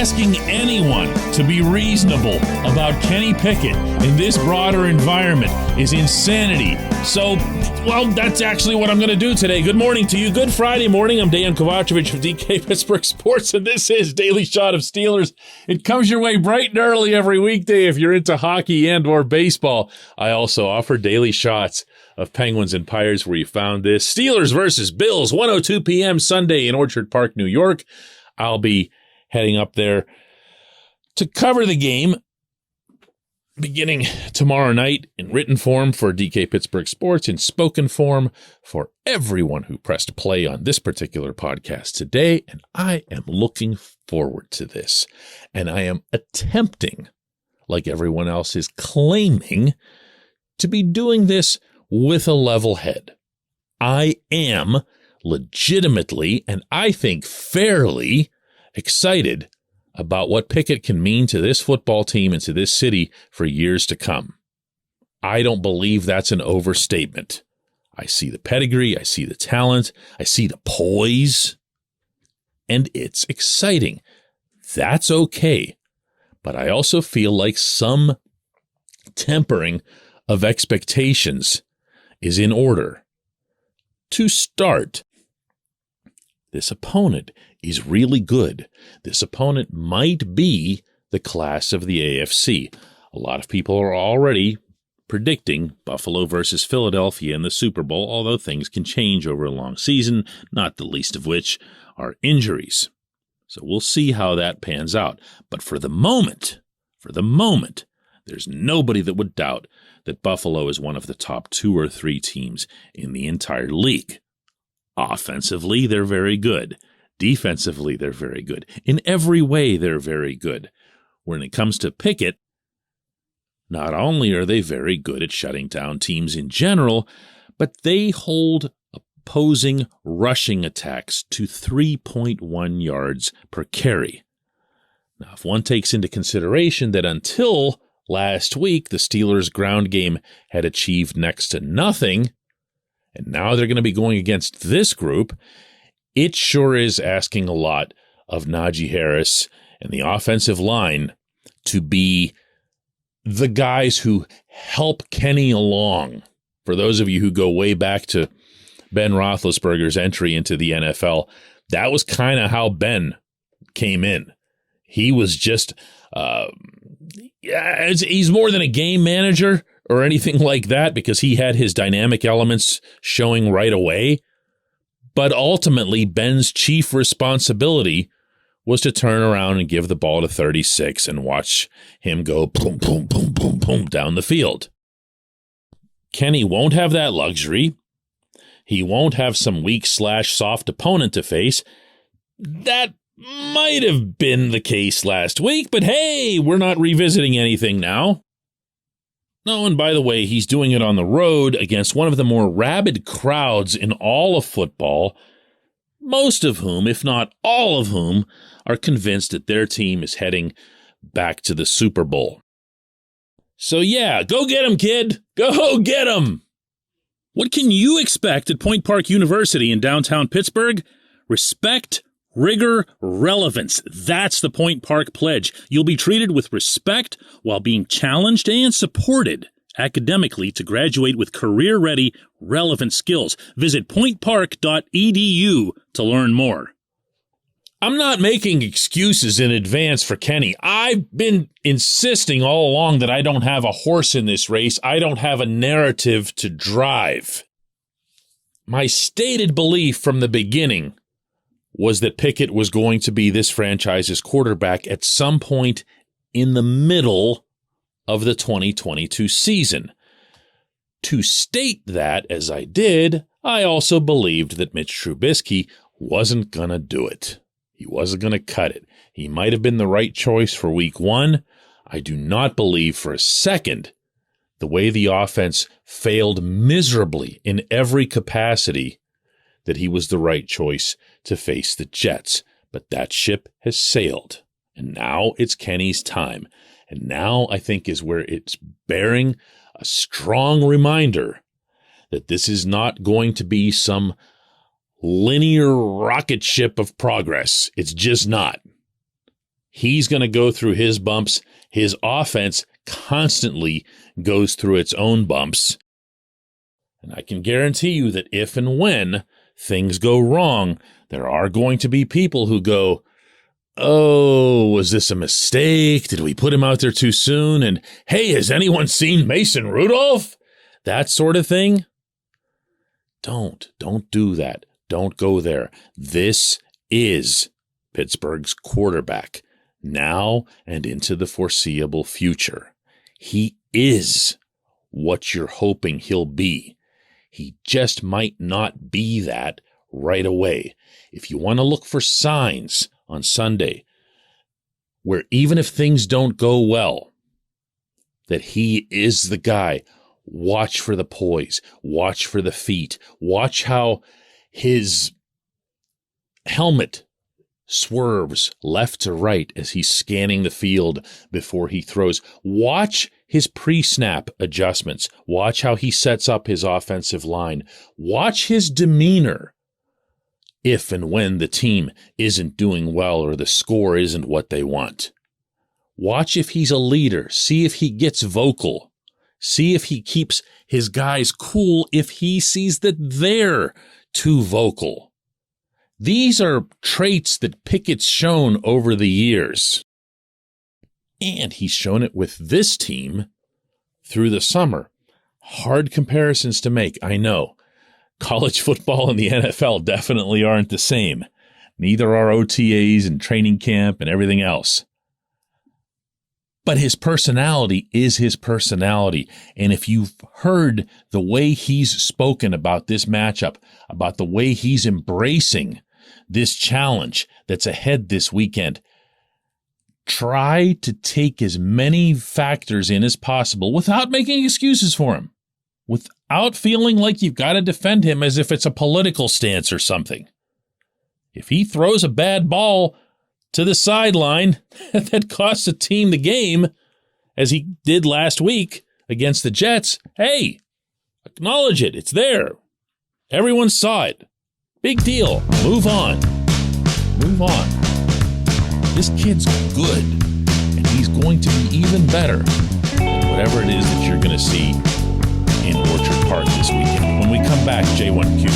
asking anyone to be reasonable about Kenny Pickett in this broader environment is insanity. So, well, that's actually what I'm going to do today. Good morning to you. Good Friday morning. I'm Dejan Kovacevic of DK Pittsburgh Sports, and this is Daily Shot of Steelers. It comes your way bright and early every weekday if you're into hockey and or baseball. I also offer daily shots of Penguins and Pirates where you found this. Steelers versus Bills, 1:02 p.m. Sunday in Orchard Park, New York. I'll be heading up there to cover the game beginning tomorrow night in written form for DK Pittsburgh Sports, in spoken form for everyone who pressed play on this particular podcast today. And I am looking forward to this. And I am attempting, like everyone else is claiming, to be doing this with a level head. I am legitimately, and I think fairly, excited about what Pickett can mean to this football team and to this city for years to come. I don't believe that's an overstatement. I see the pedigree, I see the talent, I see the poise, and it's exciting. That's okay. But I also feel like some tempering of expectations is in order. To start, this opponent is really good. This opponent might be the class of the AFC. A lot of people are already predicting Buffalo versus Philadelphia in the Super Bowl, although things can change over a long season, not the least of which are injuries. So we'll see how that pans out. But for the moment, there's nobody that would doubt that Buffalo is one of the top 2 or 3 teams in the entire league. Offensively, they're very good. Defensively, they're very good. In every way, they're very good. When it comes to Pickett, not only are they very good at shutting down teams in general, but they hold opposing rushing attacks to 3.1 yards per carry. Now, if one takes into consideration that until last week, the Steelers' ground game had achieved next to nothing, and now they're going to be going against this group, it sure is asking a lot of Najee Harris and the offensive line to be the guys who help Kenny along. For those of you who go way back to Ben Roethlisberger's entry into the NFL, that was kind of how Ben came in. He was just, he's more than a game manager or anything like that, because he had his dynamic elements showing right away. But ultimately, Ben's chief responsibility was to turn around and give the ball to 36 and watch him go boom, boom, boom, boom, boom down the field. Kenny won't have that luxury. He won't have some weak/soft opponent to face. That might have been the case last week, but hey, we're not revisiting anything now. No, and by the way, he's doing it on the road against one of the more rabid crowds in all of football, most of whom, if not all of whom, are convinced that their team is heading back to the Super Bowl. So yeah, go get him, kid. Go get him. What can you expect at Point Park University in downtown Pittsburgh? Respect, rigor, relevance. That's the Point Park Pledge. You'll be treated with respect while being challenged and supported academically to graduate with career-ready, relevant skills. Visit pointpark.edu to learn more. I'm not making excuses in advance for Kenny. I've been insisting all along that I don't have a horse in this race. I don't have a narrative to drive. My stated belief from the beginning was that Pickett was going to be this franchise's quarterback at some point in the middle of the 2022 season. To state that, as I did, I also believed that Mitch Trubisky wasn't going to do it. He wasn't going to cut it. He might have been the right choice for week 1. I do not believe for a second the way the offense failed miserably in every capacity that he was the right choice to face the Jets. But that ship has sailed, and now it's Kenny's time. And now I think is where it's bearing a strong reminder that this is not going to be some linear rocket ship of progress. It's just not. He's going to go through his bumps. His offense constantly goes through its own bumps. And I can guarantee you that if and when things go wrong, there are going to be people who go, oh, was this a mistake? Did we put him out there too soon? And, hey, has anyone seen Mason Rudolph? That sort of thing. Don't do that. Don't go there. This is Pittsburgh's quarterback now and into the foreseeable future. He is what you're hoping he'll be. He just might not be that right away. If you want to look for signs on Sunday where even if things don't go well, that he is the guy, watch for the poise, watch for the feet, watch how his helmet swerves left to right as he's scanning the field before he throws. Watch his pre-snap adjustments. Watch how he sets up his offensive line. Watch his demeanor if and when the team isn't doing well or the score isn't what they want. Watch if he's a leader. See if he gets vocal. See if he keeps his guys cool if he sees that they're too vocal. These are traits that Pickett's shown over the years. And he's shown it with this team through the summer. Hard comparisons to make, I know. College football and the NFL definitely aren't the same. Neither are OTAs and training camp and everything else. But his personality is his personality. And if you've heard the way he's spoken about this matchup, about the way he's embracing this challenge that's ahead this weekend, try to take as many factors in as possible without making excuses for him, without feeling like you've got to defend him as if it's a political stance or something. If he throws a bad ball to the sideline that costs a team the game, as he did last week against the Jets, hey, acknowledge it. It's there. Everyone saw it. Big deal. Move on. Move on. This kid's good, and he's going to be even better than whatever it is that you're going to see in Orchard Park this weekend. When we come back, J1Q.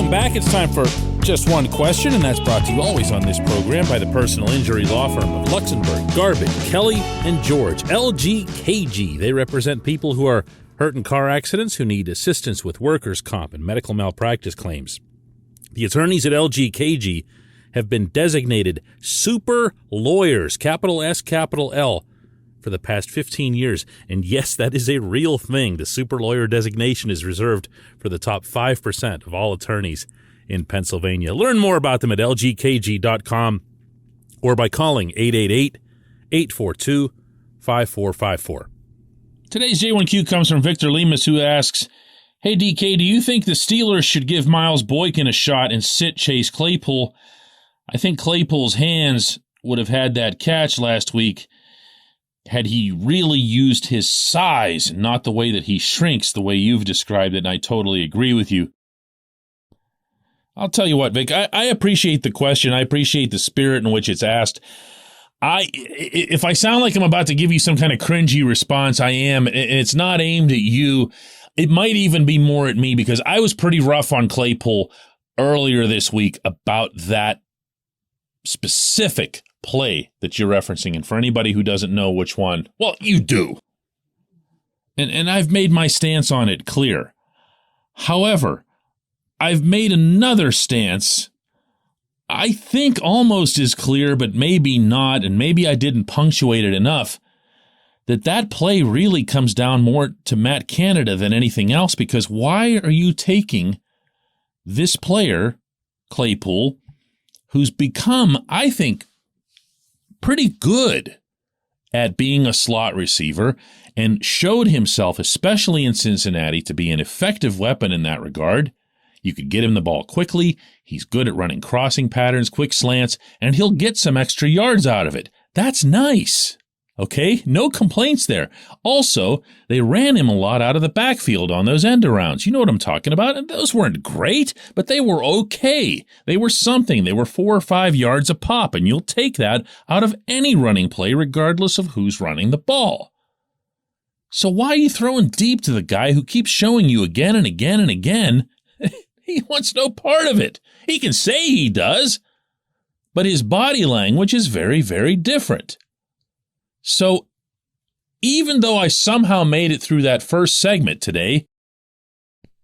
Back. It's time for Just One Question, and that's brought to you always on this program by the personal injury law firm of Luxembourg, Garvin, Kelly, and George, LGKG. They represent people who are hurt in car accidents, who need assistance with workers' comp and medical malpractice claims. The attorneys at LGKG have been designated super lawyers, capital S, capital L, for the past 15 years. And yes, that is a real thing. The super lawyer designation is reserved for the top 5% of all attorneys in Pennsylvania. Learn more about them at lgkg.com or by calling 888-842-5454. Today's J1Q comes from Victor Lemus, who asks, hey, DK, do you think the Steelers should give Miles Boykin a shot and sit Chase Claypool? I think Claypool's hands would have had that catch last week had he really used his size, not the way that he shrinks, the way you've described it, and I totally agree with you. I'll tell you what, Vic, I appreciate the question. I appreciate the spirit in which it's asked. If I sound like I'm about to give you some kind of cringy response, I am, and it's not aimed at you. It might even be more at me, because I was pretty rough on Claypool earlier this week about that specific play that you're referencing. And for anybody who doesn't know which one, well, you do. And I've made my stance on it clear. However, I've made another stance, I think almost as clear, but maybe not, and maybe I didn't punctuate it enough, that play really comes down more to Matt Canada than anything else, because why are you taking this player, Claypool, who's become, I think, pretty good at being a slot receiver and showed himself, especially in Cincinnati, to be an effective weapon in that regard? You could get him the ball quickly. He's good at running crossing patterns, quick slants, and he'll get some extra yards out of it. That's nice. Okay, no complaints there. Also, they ran him a lot out of the backfield on those end arounds. You know what I'm talking about? And those weren't great, but they were okay. They were something. They were 4 or 5 yards a pop, and you'll take that out of any running play regardless of who's running the ball. So why are you throwing deep to the guy who keeps showing you again and again and again? He wants no part of it. He can say he does, but his body language is very, very different. So even though I somehow made it through that first segment today,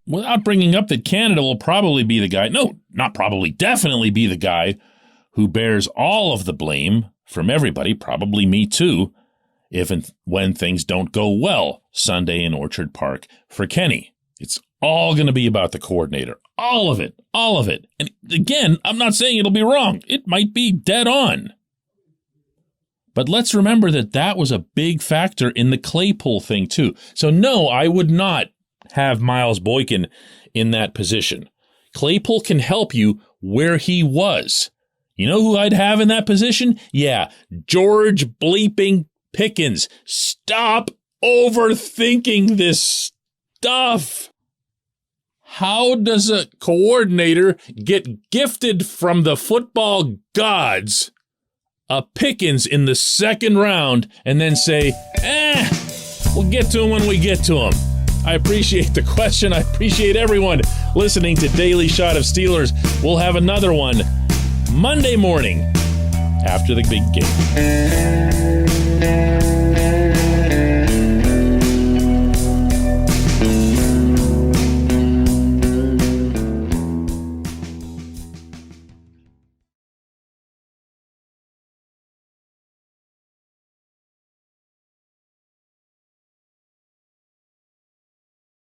without bringing up that Canada will probably be the guy, no, not probably, definitely be the guy who bears all of the blame from everybody, probably me too, if and when things don't go well Sunday in Orchard Park for Kenny. It's all going to be about the coordinator. All of it. All of it. And again, I'm not saying it'll be wrong. It might be dead on. But let's remember that was a big factor in the Claypool thing, too. So, no, I would not have Miles Boykin in that position. Claypool can help you where he was. You know who I'd have in that position? Yeah, George bleeping Pickens. Stop overthinking this stuff. How does a coordinator get gifted from the football gods a Pickens in the second round and then say, we'll get to him when we get to him? I appreciate the question. I appreciate everyone listening to Daily Shot of Steelers. We'll have another one Monday morning after the big game.